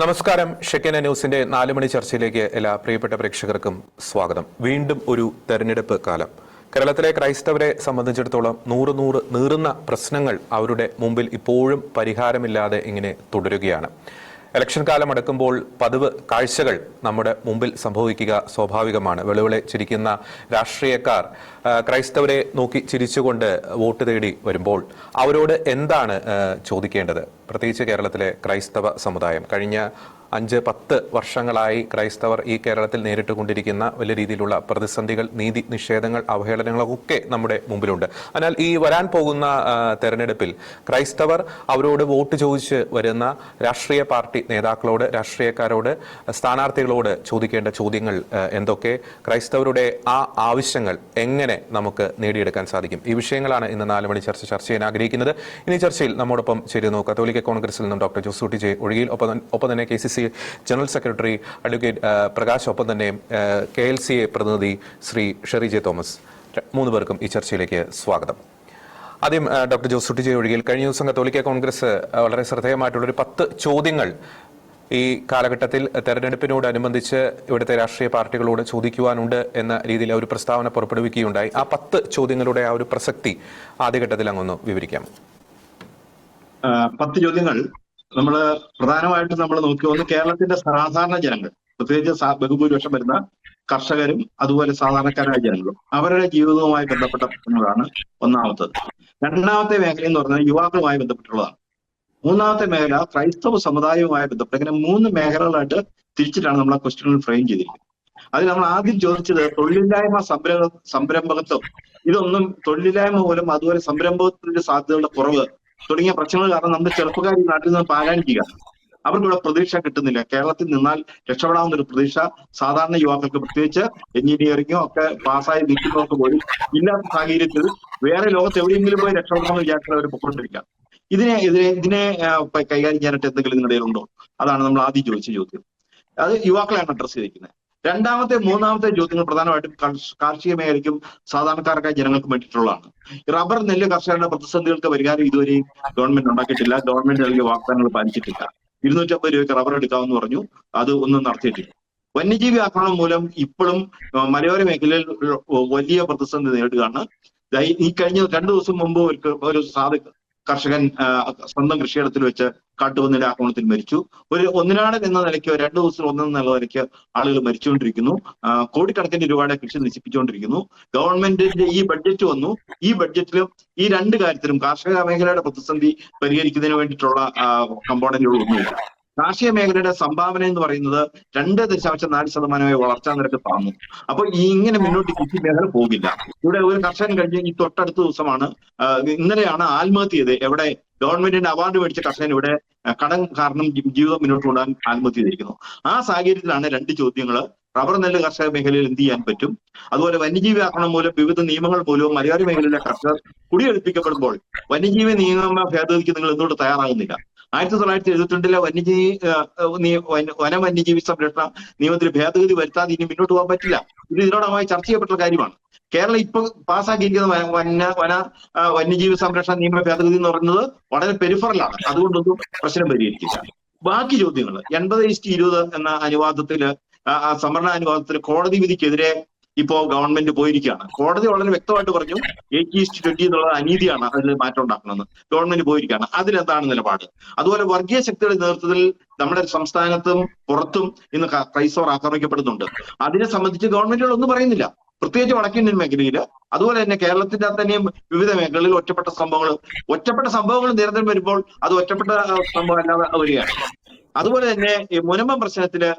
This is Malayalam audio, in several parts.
നമസ്കാരം. ഷെക്കന ന്യൂസിന്റെ 4 മണി ചർച്ചയിലേക്ക് എല്ലാ പ്രിയപ്പെട്ട പ്രേക്ഷകർക്കും സ്വാഗതം. വീണ്ടും ഒരു തെരഞ്ഞെടുപ്പ് കാലം. കേരളത്തിലെ ക്രൈസ്തവരെ സംബന്ധിച്ചിടത്തോളം നീറുന്ന പ്രശ്നങ്ങൾ അവരുടെ മുമ്പിൽ ഇപ്പോഴും പരിഹാരമില്ലാതെ ഇങ്ങനെ തുടരുകയാണ്. ഇലക്ഷൻ കാലം അടുക്കുമ്പോൾ പതിവ് കാഴ്ചകൾ നമ്മുടെ മുമ്പിൽ സംഭവിക്കുക സ്വാഭാവികമാണ്. വെളുവിളെ ചിരിക്കുന്ന രാഷ്ട്രീയക്കാർ ക്രൈസ്തവരെ നോക്കി ചിരിച്ചുകൊണ്ട് വോട്ട് തേടി വരുമ്പോൾ അവരോട് എന്താണ് ചോദിക്കേണ്ടത്? പ്രത്യേകിച്ച് കേരളത്തിലെ ക്രൈസ്തവ സമുദായം കഴിഞ്ഞ 5-10 വർഷങ്ങളായി ക്രൈസ്തവർ ഈ കേരളത്തിൽ നേരിട്ടുകൊണ്ടിരിക്കുന്ന വലിയ രീതിയിലുള്ള പ്രതിസന്ധികൾ, നീതി നിഷേധങ്ങൾ, അവഹേളനങ്ങളൊക്കെ നമ്മുടെ മുമ്പിലുണ്ട്. എന്നാൽ ഈ വരാൻ പോകുന്ന തെരഞ്ഞെടുപ്പിൽ ക്രൈസ്തവർ അവരോട് വോട്ട് ചോദിച്ച് വരുന്ന രാഷ്ട്രീയ പാർട്ടി നേതാക്കളോട്, രാഷ്ട്രീയക്കാരോട്, സ്ഥാനാർത്ഥികളോട് ചോദിക്കേണ്ട ചോദ്യങ്ങൾ എന്തൊക്കെ? ക്രൈസ്തവരുടെ ആ ആവശ്യങ്ങൾ എങ്ങനെ നമുക്ക് നേടിയെടുക്കാൻ സാധിക്കും? ഈ വിഷയങ്ങളാണ് ഇന്ന് 4 മണി ചർച്ച ചെയ്യാൻ ആഗ്രഹിക്കുന്നത്. ഇനി ചർച്ചയിൽ നമ്മോടൊപ്പം ചേരുന്നു കത്തോലിക്ക കോൺഗ്രസിൽ നിന്നും ഡോക്ടർ ജോസൂട്ടി ജെ ഒഴിയിൽ, ഒപ്പം തന്നെ KCC general secretary advocate Prakash, ഒപ്പം തന്നെ KLCA പ്രതിനിധി ശ്രീ ഷെറി ജെ തോമസ്. 3 പേർക്കും ഈ ചർച്ചയിലേക്ക് സ്വാഗതം. ആദ്യം ഡോക്ടർ ജോസൂട്ടി ജെ ഒഴിയിൽ, കഴിഞ്ഞ ദിവസം കത്തോലിക്ക കോൺഗ്രസ് വളരെ ശ്രദ്ധേയമായിട്ടുള്ളൊരു 10 ചോദ്യങ്ങൾ ഈ കാലഘട്ടത്തിൽ തെരഞ്ഞെടുപ്പിനോടനുബന്ധിച്ച് ഇവിടുത്തെ രാഷ്ട്രീയ പാർട്ടികളോട് ചോദിക്കുവാനുണ്ട് എന്ന രീതിയിൽ ഒരു പ്രസ്താവന പുറപ്പെടുവിക്കുകയുണ്ടായി. ആ 10 ചോദ്യങ്ങളുടെ ആ ഒരു പ്രസക്തി ആദ്യഘട്ടത്തിൽ അങ്ങൊന്ന് വിവരിക്കാം. 10 ചോദ്യങ്ങൾ പ്രധാനമായിട്ടും നമ്മൾ നോക്കി വന്ന് കേരളത്തിന്റെ സാധാരണ ജനങ്ങൾ, പ്രത്യേകിച്ച് ബഹുഭൂരിപക്ഷം വരുന്ന കർഷകരും അതുപോലെ സാധാരണക്കാരായ ജനങ്ങളും അവരുടെ ജീവിതവുമായി ബന്ധപ്പെട്ട പ്രശ്നങ്ങളാണ് ഒന്നാമത്തത്. രണ്ടാമത്തെ മേഖല എന്ന് പറഞ്ഞാൽ യുവാക്കളുമായി ബന്ധപ്പെട്ടുള്ളതാണ്. മൂന്നാമത്തെ മേഖല ക്രൈസ്തവ സമുദായവുമായി ബന്ധപ്പെട്ട്. ഇങ്ങനെ 3 മേഖലകളായിട്ട് തിരിച്ചിട്ടാണ് നമ്മൾ ആ ക്വസ്റ്റ്യനുകൾ ഫ്രെയിം ചെയ്തിരിക്കുന്നത്. അതിൽ നമ്മൾ ആദ്യം ചോദിച്ചത് തൊഴിലില്ലായ്മ, സംരംഭകത്വം, ഇതൊന്നും തൊഴിലില്ലായ്മ മൂലം അതുപോലെ സംരംഭത്തിന്റെ സാധ്യതകളുടെ കുറവ് തുടങ്ങിയ പ്രശ്നങ്ങൾ കാരണം നമ്മുടെ ചെറുപ്പക്കാർ ഈ നാട്ടിൽ നിന്ന് പാരായണിക്കുക. അവർക്കിവിടെ പ്രതീക്ഷ കിട്ടുന്നില്ല. കേരളത്തിൽ നിന്നാൽ രക്ഷപ്പെടാവുന്ന ഒരു പ്രതീക്ഷ സാധാരണ യുവാക്കൾക്ക്, പ്രത്യേകിച്ച് എഞ്ചിനീയറിംഗോ ഒക്കെ പാസ്സായി നിൽക്കുന്നവർക്ക് പോലും ഇല്ലാത്ത സാഹചര്യത്തിൽ വേറെ ലോകത്ത് എവിടെയെങ്കിലും പോയി രക്ഷപ്പെടണമെന്ന് വിചാരിച്ചാൽ അവർ പൊക്കൊണ്ടിരിക്കാം. ഇതിനെ കൈകാര്യം ചെയ്യാനായിട്ട് എന്തെങ്കിലും നിങ്ങളുടെ ഉണ്ടോ? അതാണ് നമ്മൾ ആദ്യം ചോദിച്ച ചോദ്യം. അത് യുവാക്കളെയാണ് അഡ്രസ് ചെയ്തിരിക്കുന്നത്. രണ്ടാമത്തെ, മൂന്നാമത്തെ ചോദ്യങ്ങൾ പ്രധാനമായിട്ടും കാർഷിക മേഖലയ്ക്കും സാധാരണക്കാർക്കായ ജനങ്ങൾക്കും വേണ്ടിയിട്ടുള്ളതാണ്. റബ്ബർ, നെല്ല് കർഷകരുടെ പ്രതിസന്ധികൾക്ക് പരിഹാരം ഇതുവരെയും ഗവൺമെന്റ് ഉണ്ടാക്കിയിട്ടില്ല. ഗവൺമെന്റ് നൽകിയ വാഗ്ദാനങ്ങൾ പാലിച്ചിട്ടില്ല. 250 രൂപയ്ക്ക് റബ്ബർ എടുക്കാമെന്ന് പറഞ്ഞു, അത് ഒന്നും നടത്തിയിട്ടില്ല. വന്യജീവി ആക്രമണം മൂലം ഇപ്പോഴും മലയോര മേഖലയിൽ വലിയ പ്രതിസന്ധി നേരിടുകയാണ്. ഈ കഴിഞ്ഞ 2 ദിവസം മുമ്പ് ഒരു കർഷകൻ സ്വന്തം കൃഷിയിടത്തിൽ വെച്ച് കാട്ടുപന്നിയുടെ ആക്രമണത്തിൽ മരിച്ചു. ഒരു ഒന്നിനാടൻ എന്ന നിലയ്ക്ക് 2 ദിവസം ഒന്നെന്ന നിലയ്ക്ക് ആളുകൾ മരിച്ചുകൊണ്ടിരിക്കുന്നു. കോടിക്കണക്കിന് രൂപയുടെ കൃഷി നശിപ്പിച്ചുകൊണ്ടിരിക്കുന്നു. ഗവൺമെന്റിന്റെ ഈ ബഡ്ജറ്റ് വന്നു. ഈ ബഡ്ജറ്റിലും ഈ 2 കാര്യത്തിലും കാർഷിക മേഖലയുടെ പ്രതിസന്ധി പരിഹരിക്കുന്നതിന് വേണ്ടിയിട്ടുള്ള കമ്പോണന്റുകളൊന്നുമില്ല. കാർഷിക മേഖലയുടെ സംഭാവന എന്ന് പറയുന്നത് 2.4% വളർച്ചാ നിരക്ക് താങ്ങും. അപ്പൊ ഇങ്ങനെ മുന്നോട്ട് കൃഷി മേഖല പോകില്ല. ഇവിടെ ഒരു കർഷകൻ കഴിഞ്ഞ് ഈ തൊട്ടടുത്ത ദിവസമാണ്, ഇന്നലെയാണ് ആത്മഹത്യ ചെയ്ത്. എവിടെ? ഗവൺമെന്റിന്റെ അവാർഡ് മേടിച്ച കർഷകൻ ഇവിടെ കടം കാരണം ജീവിതം മുന്നോട്ട് കൊണ്ടുപോകാൻ ആത്മഹത്യ ചെയ്തിരിക്കുന്നു. ആ സാഹചര്യത്തിലാണ് 2 ചോദ്യങ്ങൾ. റബ്ബർ, നെല്ല് കർഷക മേഖലയിൽ എന്ത് ചെയ്യാൻ പറ്റും? അതുപോലെ വന്യജീവി ആക്രമണം മൂലം വിവിധ നിയമങ്ങൾ മൂലവും മലയോര മേഖലയിലെ കർഷകർ കുടിയൊഴിപ്പിക്കപ്പെടുമ്പോൾ വന്യജീവി നിയമ ഭേദഗതിക്ക് നിങ്ങൾ എന്തുകൊണ്ട് തയ്യാറാകുന്നില്ല? 1972 വന്യജീവി സംരക്ഷണ നിയമത്തിൽ ഭേദഗതി വരുത്താതെ ഇനി മുന്നോട്ട് പോകാൻ പറ്റില്ല. ഇത് ഇതിനോടമായി ചർച്ച ചെയ്യപ്പെട്ട കാര്യമാണ്. കേരളം ഇപ്പൊ പാസ്സാക്കിയിരിക്കുന്ന വന്യജീവി സംരക്ഷണ നിയമ ഭേദഗതി എന്ന് പറയുന്നത് വളരെ പെരിഫറലാണ്. അതുകൊണ്ടൊന്നും പ്രശ്നം പരിഹരിക്കില്ല. ബാക്കി ചോദ്യങ്ങൾ 80:20 എന്ന അനുവാദത്തില്, സംവരണ അനുവാദത്തിൽ കോടതി വിധിക്കെതിരെ ഇപ്പോ ഗവൺമെന്റ് പോയിരിക്കുകയാണ്. കോടതി വളരെ വ്യക്തമായിട്ട് പറഞ്ഞു 80:20 എന്നുള്ളത് അനീതിയാണ്, അതിൽ മാറ്റം ഉണ്ടാക്കണമെന്ന്. ഗവൺമെന്റ് പോയിരിക്കുകയാണ്. അതിലെന്താണ് നിലപാട്? അതുപോലെ വർഗീയ ശക്തിയുടെ നേതൃത്വത്തിൽ നമ്മുടെ സംസ്ഥാനത്തും പുറത്തും ഇന്ന് ക്രൈസ്തവർ ആക്രമിക്കപ്പെടുന്നുണ്ട്. അതിനെ സംബന്ധിച്ച് ഗവൺമെന്റുകൾ ഒന്നും പറയുന്നില്ല, പ്രത്യേകിച്ച് വടക്കേന്ത്യൻ മേഖലയിൽ. അതുപോലെ തന്നെ കേരളത്തിന്റെ തന്നെയും വിവിധ മേഖലകളിൽ ഒറ്റപ്പെട്ട സംഭവങ്ങൾ നിരന്തരം വരുമ്പോൾ അത് ഒറ്റപ്പെട്ട സംഭവം അല്ലാതെ വരികയാണ്. അതുപോലെ തന്നെ ഈ മുനമ്പം പ്രശ്നത്തില്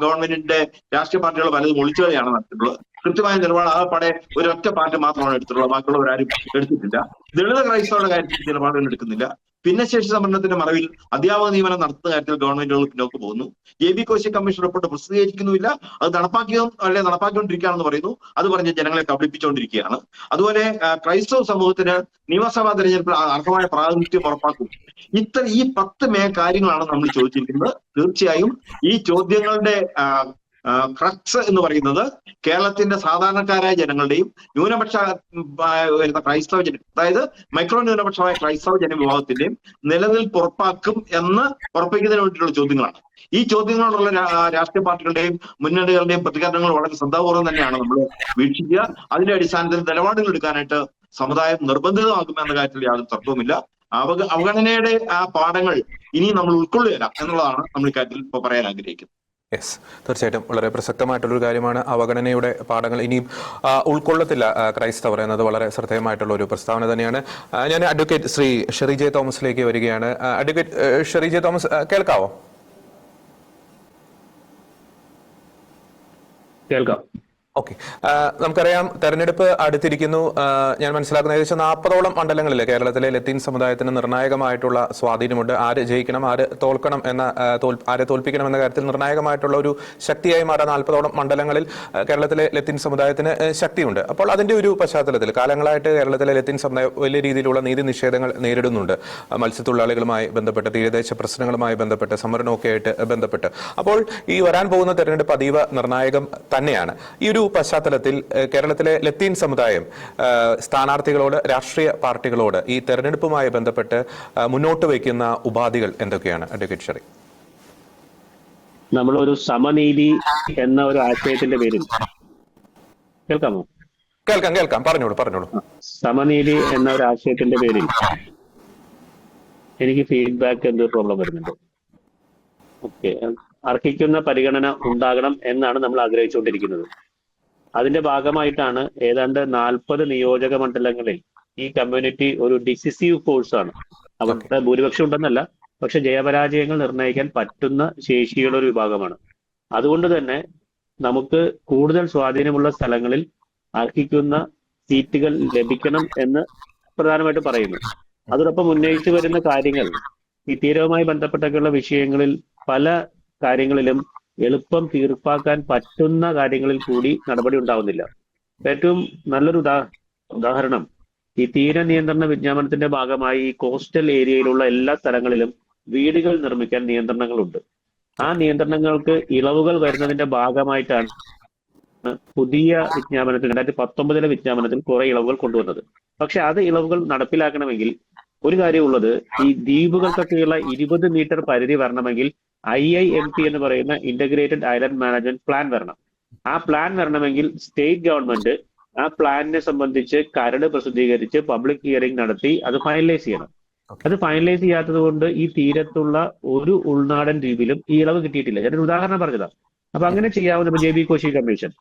ഗവൺമെന്റിന്റെ രാഷ്ട്രീയ പാർട്ടികൾ പലതും ഒളിച്ചുകളിയാണ് നടത്തിയിട്ടുള്ളത്. കൃത്യമായ നിലപാട് ആകെപ്പാടെ ഒരൊറ്റ പാർട്ടി മാത്രമാണ് എടുത്തിട്ടുള്ളത്, ബാക്കിയുള്ളവരാരും എടുത്തിട്ടില്ല. ദളിത് ക്രൈസ്തവരുടെ കാര്യത്തിൽ നിലപാടുകൾ എടുക്കുന്നില്ല. ഭിന്നശേഷി സംവരണത്തിന്റെ മറവിൽ അധ്യാപക നിയമനം നടത്തുന്ന കാര്യത്തിൽ ഗവൺമെന്റുകൾ പിന്നോട്ട് പോകുന്നു. JB കോശി കമ്മീഷൻ റിപ്പോർട്ട് പ്രസിദ്ധീകരിക്കുന്നുമില്ല. അത് നടപ്പാക്കിക്കൊണ്ടിരിക്കുകയാണെന്ന് പറയുന്നു. അത് പറഞ്ഞ് ജനങ്ങളെ കബളിപ്പിച്ചുകൊണ്ടിരിക്കുകയാണ്. അതുപോലെ ക്രൈസ്തവ സമൂഹത്തിന് നിയമസഭാ തെരഞ്ഞെടുപ്പിൽ അർഹമായ പ്രാതിനിധ്യം ഉറപ്പാക്കും. ഈ 10 കാര്യങ്ങളാണ് നമ്മൾ ചോദിച്ചിരിക്കുന്നത്. തീർച്ചയായും ഈ ചോദ്യങ്ങളുടെ ക്രക്സ് എന്ന് പറയുന്നത് കേരളത്തിന്റെ സാധാരണക്കാരായ ജനങ്ങളുടെയും ന്യൂനപക്ഷ വരുന്ന ക്രൈസ്തവ ജന, അതായത് മൈക്രോ ന്യൂനപക്ഷമായ ക്രൈസ്തവ ജനവിഭാഗത്തിന്റെയും നിലനിൽപ്പ് ഉറപ്പാക്കും എന്ന് ഉറപ്പിക്കുന്നതിന് വേണ്ടിയിട്ടുള്ള ചോദ്യങ്ങളാണ്. ഈ ചോദ്യങ്ങളോടുള്ള രാഷ്ട്രീയ പാർട്ടികളുടെയും മുന്നണികളുടെയും പ്രതികരണങ്ങൾ വളരെ ശ്രദ്ധാപൂർവ്വം തന്നെയാണ് നമ്മൾ വീക്ഷിക്കുക. അതിന്റെ അടിസ്ഥാനത്തിൽ നിലപാടുകൾ എടുക്കാനായിട്ട് സമുദായം നിർബന്ധിതമാക്കുമെന്ന കാര്യത്തിൽ യാതൊരു തർക്കവുമില്ല. അവഗണനയുടെ ആ പാഠങ്ങൾ ഇനി നമ്മൾ ഉൾക്കൊള്ളുകയില്ല എന്നുള്ളതാണ് നമ്മൾ ഇക്കാര്യത്തിൽ ഇപ്പോൾ പറയാൻ ആഗ്രഹിക്കുന്നത്. യെസ്, തീർച്ചയായിട്ടും വളരെ പ്രസക്തമായിട്ടുള്ളൊരു കാര്യമാണ്. അവഗണനയുടെ പാഠങ്ങൾ ഇനിയും ഉൾക്കൊള്ളത്തില്ല ക്രൈസ്തവർ എന്നത് വളരെ ശ്രദ്ധേയമായിട്ടുള്ള ഒരു പ്രസ്താവന തന്നെയാണ്. ഞാൻ അഡ്വക്കേറ്റ് ശ്രീ ഷെറി ജെ തോമസിലേക്ക് വരികയാണ്. അഡ്വക്കേറ്റ് ഷെറി ജെ തോമസ്, കേൾക്കാവോ? കേൾക്കാം. ഓക്കെ, നമുക്കറിയാം തെരഞ്ഞെടുപ്പ് അടുത്തിരിക്കുന്നു. ഞാൻ മനസ്സിലാക്കുന്ന ഏകദേശം 40ഓളം മണ്ഡലങ്ങളിൽ കേരളത്തിലെ ലത്തീൻ സമുദായത്തിന് നിർണായകമായിട്ടുള്ള സ്വാധീനമുണ്ട്. ആര് ജയിക്കണം, ആര് തോൽക്കണം എന്ന ആരെ തോൽപ്പിക്കണം എന്ന കാര്യത്തിൽ നിർണായകമായിട്ടുള്ള ഒരു ശക്തിയായി മാറാൻ 40ഓളം മണ്ഡലങ്ങളിൽ കേരളത്തിലെ ലത്തീൻ സമുദായത്തിന് ശക്തിയുണ്ട്. അപ്പോൾ അതിന്റെ ഒരു പശ്ചാത്തലത്തിൽ കാലങ്ങളായിട്ട് കേരളത്തിലെ ലത്തീൻ സമുദായം വലിയ രീതിയിലുള്ള നീതി നിഷേധങ്ങൾ നേരിടുന്നുണ്ട്. മത്സ്യത്തൊഴിലാളികളുമായി ബന്ധപ്പെട്ട്, തീരദേശ പ്രശ്നങ്ങളുമായി ബന്ധപ്പെട്ട്, സംവരണമൊക്കെ ആയിട്ട് ബന്ധപ്പെട്ട്. അപ്പോൾ ഈ വരാൻ പോകുന്ന തെരഞ്ഞെടുപ്പ് അതീവ നിർണായകം തന്നെയാണ്. ഈ ഒരു പശ്ചാത്തലത്തിൽ കേരളത്തിലെ ലത്തീൻ സമുദായം സ്ഥാനാർത്ഥികളോട്, രാഷ്ട്രീയ പാർട്ടികളോട് ഈ തെരഞ്ഞെടുപ്പുമായി ബന്ധപ്പെട്ട് മുന്നോട്ട് വയ്ക്കുന്ന ഉപാധികൾ എന്തൊക്കെയാണ് അഡ്വക്കേറ്റ് ഷെറി? നമ്മളൊരു സമനീതി എന്ന ഒരു ആശയത്തിന്റെ പേരിൽ, കേൾക്കാമോ? കേൾക്കാം, പറഞ്ഞോളൂ. സമനീതി എന്ന ഒരു ആശയത്തിന്റെ പേരിൽ എനിക്ക് ഫീഡ്ബാക്ക് എന്തൊരു പ്രോബ്ലം വരുന്നുണ്ട്. ഓക്കെ, അർഹിക്കുന്ന പരിഗണന ഉണ്ടാകണം എന്നാണ് നമ്മൾ ആഗ്രഹിച്ചുകൊണ്ടിരിക്കുന്നത്. അതിന്റെ ഭാഗമായിട്ടാണ് ഏതാണ്ട് 40 നിയോജക മണ്ഡലങ്ങളിൽ ഈ കമ്മ്യൂണിറ്റി ഒരു ഡിസിസീവ് ഫോഴ്സാണ്. അവരുടെ ഭൂരിപക്ഷം ഉണ്ടെന്നല്ല, പക്ഷെ ജയപരാജയങ്ങൾ നിർണ്ണയിക്കാൻ പറ്റുന്ന ശേഷിയുള്ള ഒരു വിഭാഗമാണ്. അതുകൊണ്ട് തന്നെ നമുക്ക് കൂടുതൽ സ്വാധീനമുള്ള സ്ഥലങ്ങളിൽ അർഹിക്കുന്ന സീറ്റുകൾ ലഭിക്കണം എന്ന് പ്രധാനമായിട്ട് പറയുന്നു. അതോടൊപ്പം ഉന്നയിച്ചു വരുന്ന കാര്യങ്ങൾ ഈ തീരവുമായി ബന്ധപ്പെട്ടൊക്കെയുള്ള വിഷയങ്ങളിൽ പല കാര്യങ്ങളിലും എളുപ്പം തീർപ്പാക്കാൻ പറ്റുന്ന കാര്യങ്ങളിൽ കൂടി നടപടി ഉണ്ടാവുന്നില്ല. ഏറ്റവും നല്ലൊരു ഉദാഹരണം ഈ തീര നിയന്ത്രണ വിജ്ഞാപനത്തിന്റെ ഭാഗമായി ഈ കോസ്റ്റൽ ഏരിയയിലുള്ള എല്ലാ സ്ഥലങ്ങളിലും വീടുകൾ നിർമ്മിക്കാൻ നിയന്ത്രണങ്ങളുണ്ട്. ആ നിയന്ത്രണങ്ങൾക്ക് ഇളവുകൾ വരുന്നതിന്റെ ഭാഗമായിട്ടാണ് പുതിയ വിജ്ഞാപനത്തിൽ 2019 വിജ്ഞാപനത്തിൽ കുറെ ഇളവുകൾ കൊണ്ടുവന്നത്. പക്ഷെ അത് ഇളവുകൾ നടപ്പിലാക്കണമെങ്കിൽ ഒരു കാര്യമുള്ളത്, ഈ ദ്വീപുകൾക്കൊക്കെയുള്ള 20 മീറ്റർ പരിധി വരണമെങ്കിൽ IIMP എന്ന് പറയുന്ന ഇന്റഗ്രേറ്റഡ് ഐലൻഡ് മാനേജ്മെന്റ് പ്ലാൻ വരണം. ആ പ്ലാൻ വരണമെങ്കിൽ സ്റ്റേറ്റ് ഗവൺമെന്റ് ആ പ്ലാനിനെ സംബന്ധിച്ച് കരട് പ്രസിദ്ധീകരിച്ച് പബ്ലിക് ഹിയറിംഗ് നടത്തി അത് ഫൈനലൈസ് ചെയ്യണം. അത് ഫൈനലൈസ് ചെയ്യാത്തത് കൊണ്ട് ഈ തീരത്തുള്ള ഒരു ഉൾനാടൻ ദ്വീപിലും ഈ ഇളവ് കിട്ടിയിട്ടില്ല. ഞാനൊരു ഉദാഹരണം പറഞ്ഞതാണ്. അപ്പൊ അങ്ങനെ ചെയ്യാവുന്ന JB കോശി കമ്മീഷൻ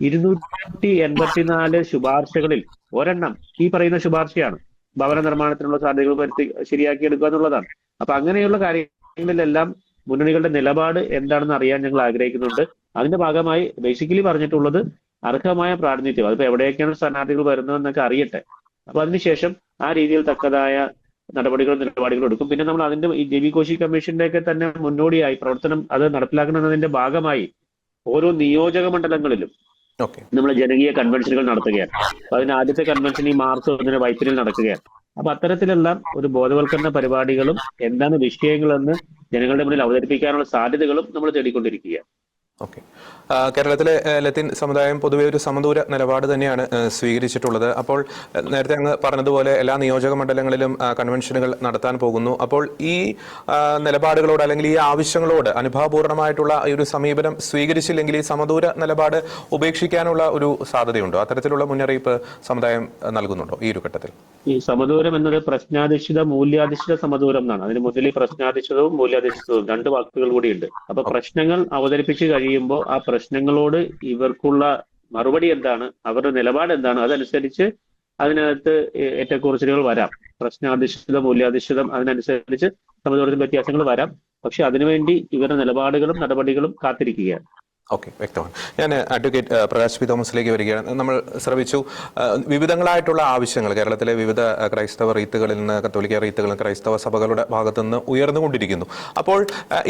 284 ശുപാർശകളിൽ ഒരെണ്ണം ഈ പറയുന്ന ശുപാർശയാണ്. ഭവന നിർമ്മാണത്തിനുള്ള സാധ്യതകൾ വരുത്തി ശരിയാക്കിയെടുക്കുക എന്നുള്ളതാണ്. അപ്പൊ അങ്ങനെയുള്ള കാര്യങ്ങളിലെല്ലാം മുന്നണികളുടെ നിലപാട് എന്താണെന്ന് അറിയാൻ ഞങ്ങൾ ആഗ്രഹിക്കുന്നുണ്ട്. അതിന്റെ ഭാഗമായി ബേസിക്കലി പറഞ്ഞിട്ടുള്ളത് അർഹമായ പ്രാതിനിധ്യം, അതിപ്പോ എവിടെയൊക്കെയാണ് സ്ഥാനാർത്ഥികൾ വരുന്നതെന്നൊക്കെ അറിയട്ടെ. അപ്പൊ അതിനുശേഷം ആ രീതിയിൽ തക്കതായ നടപടികളും നിലപാടുകളും എടുക്കും. പിന്നെ നമ്മൾ അതിന്റെ ഈ JB കോശി കമ്മീഷന്റെ ഒക്കെ തന്നെ മുന്നോടിയായി പ്രവർത്തനം അത് നടപ്പിലാക്കുന്നതിന്റെ ഭാഗമായി ഓരോ നിയോജക മണ്ഡലങ്ങളിലും നമ്മൾ ജനകീയ കൺവെൻഷനുകൾ നടത്തുകയാണ്. അപ്പൊ അതിന് ആദ്യത്തെ കൺവെൻഷൻ ഈ മാർച്ച് 1 വൈപ്പിനിൽ നടക്കുകയാണ്. അപ്പൊ അത്തരത്തിലെല്ലാം ഒരു ബോധവൽക്കരണ പരിപാടികളും എന്താണ് വിഷയങ്ങളെന്ന് ജനങ്ങളുടെ മുന്നിൽ അവതരിപ്പിക്കാനുള്ള സാധ്യതകളും നമ്മൾ തേടിക്കൊണ്ടിരിക്കുകയാണ്. ഓക്കെ, കേരളത്തിലെ ലത്തീൻ സമുദായം പൊതുവെ ഒരു സമദൂര നിലപാട് തന്നെയാണ് സ്വീകരിച്ചിട്ടുള്ളത്. അപ്പോൾ നേരത്തെ അങ്ങ് പറഞ്ഞതുപോലെ എല്ലാ നിയോജക മണ്ഡലങ്ങളിലും കൺവെൻഷനുകൾ നടത്താൻ പോകുന്നു. അപ്പോൾ ഈ നിലപാടുകളോട് അല്ലെങ്കിൽ ഈ ആവശ്യങ്ങളോട് അനുഭാവപൂർണമായിട്ടുള്ള ഈ ഒരു സമീപനം സ്വീകരിച്ചില്ലെങ്കിൽ ഈ സമദൂര നിലപാട് ഉപേക്ഷിക്കാനുള്ള ഒരു സാധ്യതയുണ്ടോ? അത്തരത്തിലുള്ള മുന്നറിയിപ്പ് സമുദായം നൽകുന്നുണ്ടോ ഈ ഒരു ഘട്ടത്തിൽ? ഈ സമദൂരം എന്നത് പ്രശ്നാധിഷ്ഠിത മൂല്യാധിഷ്ഠിത സമദൂരം എന്നാണ്. അതിന് മുന്നിൽ പ്രശ്നാധിഷ്ഠിതവും മൂല്യാധിഷ്ഠിതവും 2 വാക്കുകൾ കൂടിയുണ്ട്. അപ്പൊ പ്രശ്നങ്ങൾ അവതരിപ്പിച്ച് കഴിയുമ്പോൾ ആ പ്രശ്നങ്ങളോട് ഇവർക്കുള്ള മറുപടി എന്താണ്, അവരുടെ നിലപാട് എന്താണ്, അതനുസരിച്ച് അതിനകത്ത് ഏറ്റക്കുറച്ചിലുകൾ വരാം. പ്രശ്നാധിഷ്ഠിതം മൂല്യാധിഷ്ഠിതം അതിനനുസരിച്ച് സമദൂരത്തിൽ വ്യത്യാസങ്ങൾ വരാം. പക്ഷെ അതിനുവേണ്ടി ഇവരുടെ നിലപാടുകളും നടപടികളും കാത്തിരിക്കുകയാണ്. ഓക്കെ, വ്യക്തമാണ്. ഞാൻ അഡ്വക്കേറ്റ് പ്രകാശ് പി തോമസിലേക്ക് വരികയാണ്. നമ്മൾ ശ്രമിച്ചു വിവിധങ്ങളായിട്ടുള്ള ആവശ്യങ്ങൾ കേരളത്തിലെ വിവിധ ക്രൈസ്തവ റീത്തുകളിൽ നിന്ന്, കത്തോലിക്ക റീത്തുകളിൽ ക്രൈസ്തവ സഭകളുടെ ഭാഗത്തുനിന്ന് ഉയർന്നുകൊണ്ടിരിക്കുന്നു. അപ്പോൾ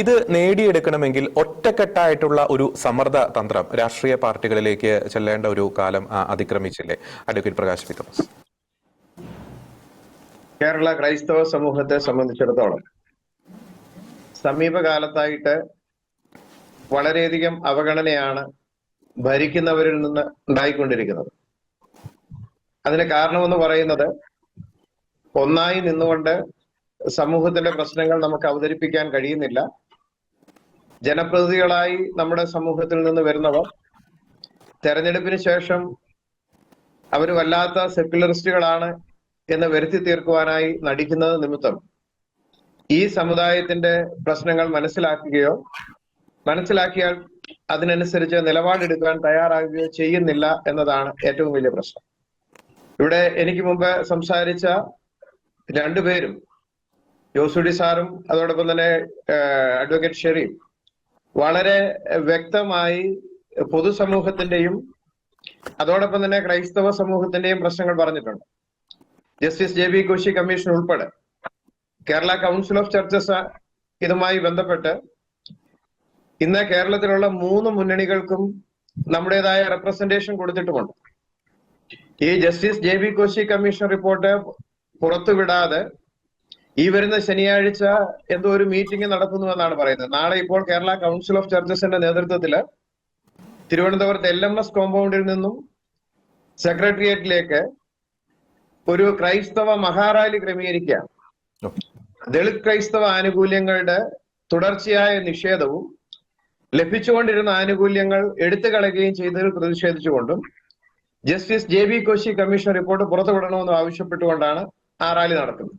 ഇത് നേടിയെടുക്കണമെങ്കിൽ ഒറ്റക്കെട്ടായിട്ടുള്ള ഒരു സമ്മർദ്ദ തന്ത്രം രാഷ്ട്രീയ പാർട്ടികളിലേക്ക് ചെല്ലേണ്ട ഒരു കാലം അതിക്രമിച്ചില്ലേ? Advocate Prakash P Thomas. കേരള ക്രൈസ്തവ സമൂഹത്തെ സംബന്ധിച്ചിടത്തോളം സമീപകാലത്തായിട്ട് വളരെയധികം അവഗണനയാണ് ഭരിക്കുന്നവരിൽ നിന്ന് ഉണ്ടായിക്കൊണ്ടിരിക്കുന്നത്. അതിന് കാരണമെന്ന് പറയുന്നത്, ഒന്നായി നിന്നുകൊണ്ട് സമൂഹത്തിന്റെ പ്രശ്നങ്ങൾ നമുക്ക് അവതരിപ്പിക്കാൻ കഴിയുന്നില്ല. ജനപ്രതിനിധികളായി നമ്മുടെ സമൂഹത്തിൽ നിന്ന് വരുന്നവർ തെരഞ്ഞെടുപ്പിന് ശേഷം അവർ വല്ലാത്ത സെക്യുലറിസ്റ്റുകളാണ് എന്ന് വരുത്തി തീർക്കുവാനായി നടിക്കുന്നത് നിമിത്തം ഈ സമുദായത്തിന്റെ പ്രശ്നങ്ങൾ മനസ്സിലാക്കിയാൽ അതിനനുസരിച്ച് നിലപാടെടുക്കാൻ തയ്യാറാകുകയോ ചെയ്യുന്നില്ല എന്നതാണ് ഏറ്റവും വലിയ പ്രശ്നം. ഇവിടെ എനിക്ക് മുമ്പ് സംസാരിച്ച രണ്ടുപേരും, ജോസൂട്ടി സാറും അതോടൊപ്പം തന്നെ അഡ്വക്കേറ്റ് ഷെരീഫ്, വളരെ വ്യക്തമായി പൊതുസമൂഹത്തിന്റെയും അതോടൊപ്പം തന്നെ ക്രൈസ്തവ സമൂഹത്തിന്റെയും പ്രശ്നങ്ങൾ പറഞ്ഞിട്ടുണ്ട്. ജസ്റ്റിസ് JB കോശി കമ്മീഷൻ ഉൾപ്പെടെ കേരള കൗൺസിൽ ഓഫ് ചർച്ചസ് ഇതുമായി ബന്ധപ്പെട്ട് ഇന്ന് കേരളത്തിലുള്ള 3 മുന്നണികൾക്കും നമ്മുടേതായ റെപ്രസെന്റേഷൻ കൊടുത്തിട്ടുമുണ്ട്. ഈ justice JB Koshy commission report പുറത്തുവിടാതെ ഈ വരുന്ന ശനിയാഴ്ച എന്തോ ഒരു മീറ്റിംഗ് നടത്തുന്നുവെന്നാണ് പറയുന്നത്. നാളെ ഇപ്പോൾ കേരള കൗൺസിൽ ഓഫ് ചർച്ചസിന്റെ നേതൃത്വത്തിൽ തിരുവനന്തപുരത്ത് LMS കോമ്പൗണ്ടിൽ നിന്നും സെക്രട്ടേറിയറ്റിലേക്ക് ഒരു ക്രൈസ്തവ മഹാറാലി ക്രമീകരിക്കുകയാണ്. ദളിത് ക്രൈസ്തവ ആനുകൂല്യങ്ങളുടെ തുടർച്ചയായ നിഷേധവും ലഭിച്ചുകൊണ്ടിരുന്ന ആനുകൂല്യങ്ങൾ എടുത്തു കളയുകയും ചെയ്തതിൽ പ്രതിഷേധിച്ചുകൊണ്ടും justice JB Koshy commission report പുറത്തുവിടണമെന്ന് ആവശ്യപ്പെട്ടുകൊണ്ടാണ് ആ റാലി നടക്കുന്നത്.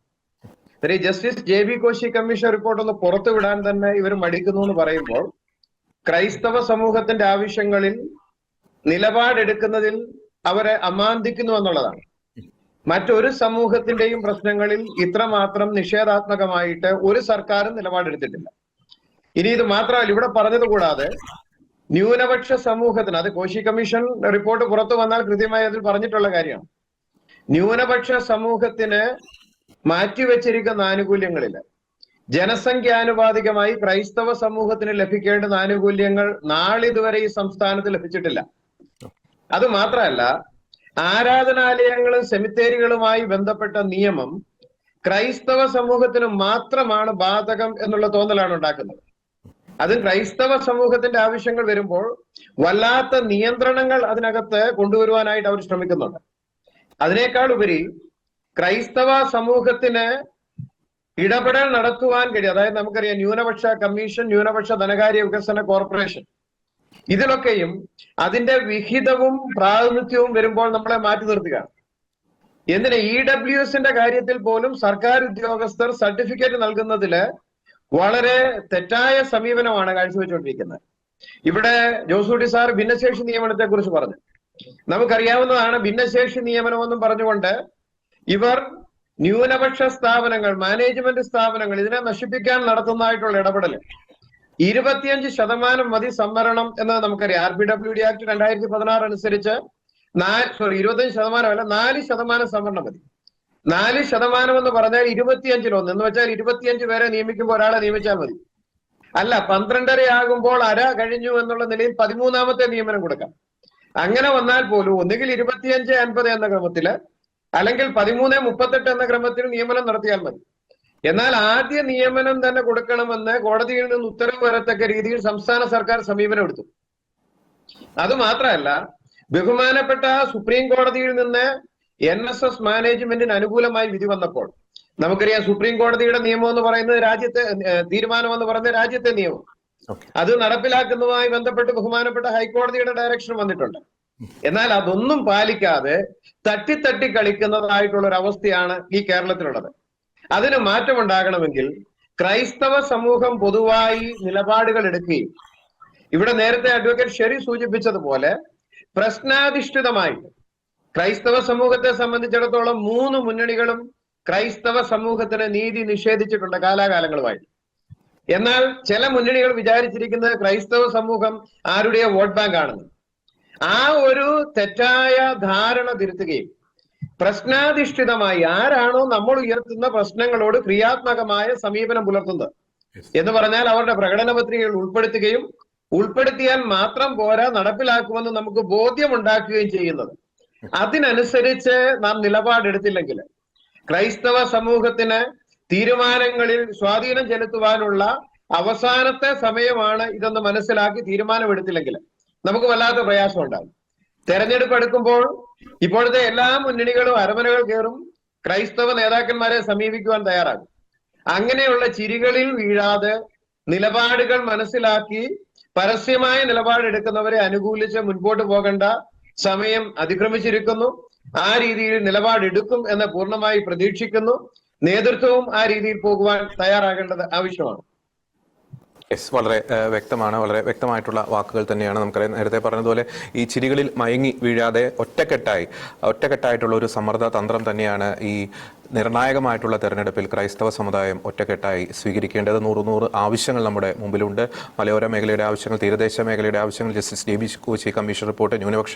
Justice JB Koshy commission report ഒന്ന് പുറത്തുവിടാൻ തന്നെ ഇവർ മടിക്കുന്നു എന്ന് പറയുമ്പോൾ ക്രൈസ്തവ സമൂഹത്തിന്റെ ആവശ്യങ്ങളിൽ നിലപാടെടുക്കുന്നതിൽ അവരെ അമാന്തിക്കുന്നു എന്നുള്ളതാണ്. മറ്റൊരു സമൂഹത്തിന്റെയും പ്രശ്നങ്ങളിൽ ഇത്രമാത്രം നിഷേധാത്മകമായിട്ട് ഒരു സർക്കാരും നിലപാടെടുത്തിട്ടില്ല. ഇനി ഇത് മാത്രമല്ല, ഇവിടെ പറഞ്ഞത് കൂടാതെ ന്യൂനപക്ഷ സമൂഹത്തിന്, അത് കോശി കമ്മീഷൻ റിപ്പോർട്ട് പുറത്തു വന്നാൽ കൃത്യമായി അതിൽ പറഞ്ഞിട്ടുള്ള കാര്യമാണ്, ന്യൂനപക്ഷ സമൂഹത്തിന് മാറ്റിവെച്ചിരിക്കുന്ന ആനുകൂല്യങ്ങളില് ജനസംഖ്യാനുപാതികമായി ക്രൈസ്തവ സമൂഹത്തിന് ലഭിക്കേണ്ടുന്ന ആനുകൂല്യങ്ങൾ നാളിതുവരെ ഈ സംസ്ഥാനത്ത് ലഭിച്ചിട്ടില്ല. അത് മാത്രമല്ല, ആരാധനാലയങ്ങളും സെമിത്തേരികളുമായി ബന്ധപ്പെട്ട നിയമം ക്രൈസ്തവ സമൂഹത്തിന് മാത്രമാണ് ബാധകം എന്നുള്ള തോന്നലാണ് ഉണ്ടാക്കുന്നത്. അതും ക്രൈസ്തവ സമൂഹത്തിന്റെ ആവശ്യങ്ങൾ വരുമ്പോൾ വല്ലാത്ത നിയന്ത്രണങ്ങൾ അതിനകത്ത് കൊണ്ടുവരുവാനായിട്ട് അവർ ശ്രമിക്കുന്നുണ്ട്. അതിനേക്കാൾ ഉപരി ക്രൈസ്തവ സമൂഹത്തിന് ഇടപെടൽ നടത്തുവാൻ കഴിയും. അതായത് നമുക്കറിയാം, ന്യൂനപക്ഷ കമ്മീഷൻ, ന്യൂനപക്ഷ ധനകാര്യ വികസന കോർപ്പറേഷൻ, ഇതിലൊക്കെയും അതിന്റെ വിഹിതവും പ്രാതിനിധ്യവും വരുമ്പോൾ നമ്മളെ മാറ്റി നിർത്തുകയാണ്. എന്തിന്? EWSന്റെ കാര്യത്തിൽ പോലും സർക്കാർ ഉദ്യോഗസ്ഥർ സർട്ടിഫിക്കറ്റ് നൽകുന്നതില് വളരെ തെറ്റായ സമീപനമാണ് കാഴ്ചവെച്ചുകൊണ്ടിരിക്കുന്നത്. ഇവിടെ ജോസൂട്ടി സാർ ഭിന്നശേഷി നിയമനത്തെ കുറിച്ച് പറഞ്ഞു. നമുക്കറിയാവുന്നതാണ്, ഭിന്നശേഷി നിയമനമെന്നും പറഞ്ഞുകൊണ്ട് ഇവർ ന്യൂനപക്ഷ സ്ഥാപനങ്ങൾ, മാനേജ്മെന്റ് സ്ഥാപനങ്ങൾ ഇതിനെ നശിപ്പിക്കാൻ നടത്തുന്നതായിട്ടുള്ള ഇടപെടൽ. 25% മതി സംവരണം എന്നത് നമുക്കറിയാം. RPWD ആക്ട് 2016 അനുസരിച്ച് 25% അല്ല, 4% സംവരണം മതി. 4% എന്ന് പറഞ്ഞാൽ 25-1 എന്ന് വെച്ചാൽ 25 പേരെ നിയമിക്കുമ്പോൾ ഒരാളെ നിയമിച്ചാൽ മതി. അല്ല, 12.5 ആകുമ്പോൾ അര കഴിഞ്ഞു എന്നുള്ള നിലയിൽ 13ാമത്തെ നിയമനം കൊടുക്കാം. അങ്ങനെ വന്നാൽ പോലും ഒന്നുകിൽ 25-50 എന്ന ക്രമത്തില് അല്ലെങ്കിൽ 13-38 എന്ന ക്രമത്തിൽ നിയമനം നടത്തിയാൽ മതി. എന്നാൽ ആദ്യ നിയമനം തന്നെ കൊടുക്കണമെന്ന് കോടതിയിൽ നിന്ന് ഉത്തരവ് വരത്തക്ക രീതിയിൽ സംസ്ഥാന സർക്കാർ സമീപനം എടുത്തു. അതുമാത്രമല്ല, ബഹുമാനപ്പെട്ട സുപ്രീം കോടതിയിൽ നിന്ന് NSS മാനേജ്മെന്റിന് അനുകൂലമായി വിധി വന്നപ്പോൾ നമുക്കറിയാം, സുപ്രീം കോടതിയുടെ നിയമം എന്ന് പറയുന്നത് തീരുമാനം എന്ന് പറയുന്നത് രാജ്യത്തെ നിയമം. അത് നടപ്പിലാക്കുന്നതുമായി ബന്ധപ്പെട്ട് ബഹുമാനപ്പെട്ട ഹൈക്കോടതിയുടെ ഡയറക്ഷൻ വന്നിട്ടുണ്ട്. എന്നാൽ അതൊന്നും പാലിക്കാതെ തട്ടി കളിക്കുന്നതായിട്ടുള്ള ഒരു അവസ്ഥയാണ് ഈ കേരളത്തിലുള്ളത്. അതിന് മാറ്റമുണ്ടാകണമെങ്കിൽ ക്രൈസ്തവ സമൂഹം പൊതുവായി നിലപാടുകൾ എടുക്കുകയും, ഇവിടെ നേരത്തെ അഡ്വക്കേറ്റ് ഷെരീഫ് സൂചിപ്പിച്ചതുപോലെ പ്രശ്നാധിഷ്ഠിതമായി ക്രൈസ്തവ സമൂഹത്തെ സംബന്ധിച്ചിടത്തോളം 3 മുന്നണികളും ക്രൈസ്തവ സമൂഹത്തിന് നീതി നിഷേധിച്ചിട്ടുണ്ട് കാലാകാലങ്ങളുമായി. എന്നാൽ ചില മുന്നണികൾ വിചാരിച്ചിരിക്കുന്നത് ക്രൈസ്തവ സമൂഹം ആരുടെയോ വോട്ട് ബാങ്ക് ആണെന്ന്. ആ ഒരു തെറ്റായ ധാരണ തിരുത്തുകയും പ്രശ്നാധിഷ്ഠിതമായി ആരാണോ നമ്മൾ ഉയർത്തുന്ന പ്രശ്നങ്ങളോട് ക്രിയാത്മകമായ സമീപനം പുലർത്തുന്നത് എന്ന് പറഞ്ഞാൽ അവരുടെ പ്രകടന പത്രികകൾ ഉൾപ്പെടുത്തുകയും, ഉൾപ്പെടുത്തിയാൽ മാത്രം പോരാ നടപ്പിലാക്കുമെന്ന് നമുക്ക് ബോധ്യമുണ്ടാക്കുകയും ചെയ്യുന്നത്. അതിനനുസരിച്ച് നാം നിലപാടെടുത്തില്ലെങ്കിൽ ക്രൈസ്തവ സമൂഹത്തിന് തീരുമാനങ്ങളിൽ സ്വാധീനം ചെലുത്തുവാനുള്ള അവസാനത്തെ സമയമാണ് ഇതൊന്ന് മനസ്സിലാക്കി തീരുമാനമെടുത്തില്ലെങ്കിൽ നമുക്ക് വല്ലാത്ത പ്രയാസം ഉണ്ടാകും. തെരഞ്ഞെടുപ്പ് എടുക്കുമ്പോൾ ഇപ്പോഴത്തെ എല്ലാ മുന്നണികളും അരമനകൾ കയറും, ക്രൈസ്തവ നേതാക്കന്മാരെ സമീപിക്കുവാൻ തയ്യാറാകും. അങ്ങനെയുള്ള ചിരികളിൽ വീഴാതെ നിലപാടുകൾ മനസ്സിലാക്കി പരസ്യമായ നിലപാടെടുക്കുന്നവരെ അനുകൂലിച്ച് മുൻപോട്ട് പോകേണ്ട സമയം അതിക്രമിച്ചിരിക്കുന്നു. ആ രീതിയിൽ നിലപാടെടുക്കും എന്ന് പൂർണ്ണമായി പ്രതീക്ഷിക്കുന്നു. നേതൃത്വവും ആ രീതിയിൽ പോകുവാൻ തയ്യാറാകേണ്ടത് ആവശ്യമാണ്. യെസ്, വളരെ വ്യക്തമാണ്. വളരെ വ്യക്തമായിട്ടുള്ള വാക്കുകൾ തന്നെയാണ്. നമുക്കറിയാം, നേരത്തെ പറഞ്ഞതുപോലെ ഈ ചിരികളിൽ മയങ്ങി വീഴാതെ ഒറ്റക്കെട്ടായിട്ടുള്ള ഒരു സമ്മർദ്ദ തന്ത്രം തന്നെയാണ് ഈ നിർണായകമായിട്ടുള്ള തെരഞ്ഞെടുപ്പിൽ ക്രൈസ്തവ സമുദായം ഒറ്റക്കെട്ടായി സ്വീകരിക്കേണ്ടത്. 100 ആവശ്യങ്ങൾ നമ്മുടെ മുമ്പിലുണ്ട്. മലയോര മേഖലയുടെ ആവശ്യങ്ങൾ, തീരദേശ മേഖലയുടെ ആവശ്യങ്ങൾ, justice DB Cauchy commission report, ന്യൂനപക്ഷ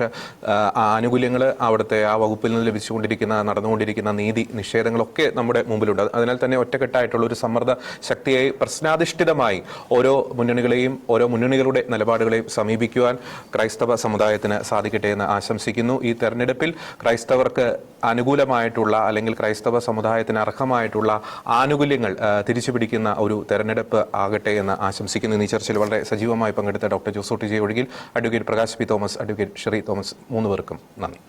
ആനുകൂല്യങ്ങൾ, അവിടുത്തെ ആ വകുപ്പിൽ നിന്ന് നടന്നുകൊണ്ടിരിക്കുന്ന നീതി നിഷേധങ്ങളൊക്കെ നമ്മുടെ മുമ്പിലുണ്ട്. അതിനാൽ തന്നെ ഒറ്റക്കെട്ടായിട്ടുള്ള ഒരു സമ്മർദ്ദ ശക്തിയായി പ്രശ്നാധിഷ്ഠിതമായി ഓരോ മുന്നണികളുടെ നിലപാടുകളെയും സമീപിക്കുവാൻ ക്രൈസ്തവ സമുദായത്തിന് സാധിക്കട്ടെ എന്ന് ആശംസിക്കുന്നു. ഈ തെരഞ്ഞെടുപ്പിൽ ക്രൈസ്തവർക്ക് അനുകൂലമായിട്ടുള്ള അല്ലെങ്കിൽ ക്രൈസ്തവ സമുദായത്തിന് അർഹമായിട്ടുള്ള ആനുകൂല്യങ്ങൾ തിരിച്ചു പിടിക്കുന്ന ഒരു തെരഞ്ഞെടുപ്പ് ആകട്ടെ എന്ന് ആശംസിക്കുന്നു. ഈ ചർച്ചയിൽ വളരെ സജീവമായി പങ്കെടുത്ത ഡോക്ടർ ജോസൂട്ടി ജെ ഒഴികിൽ, advocate Prakash P Thomas, advocate Sherry Thomas, 3 പേർക്കും നന്ദി.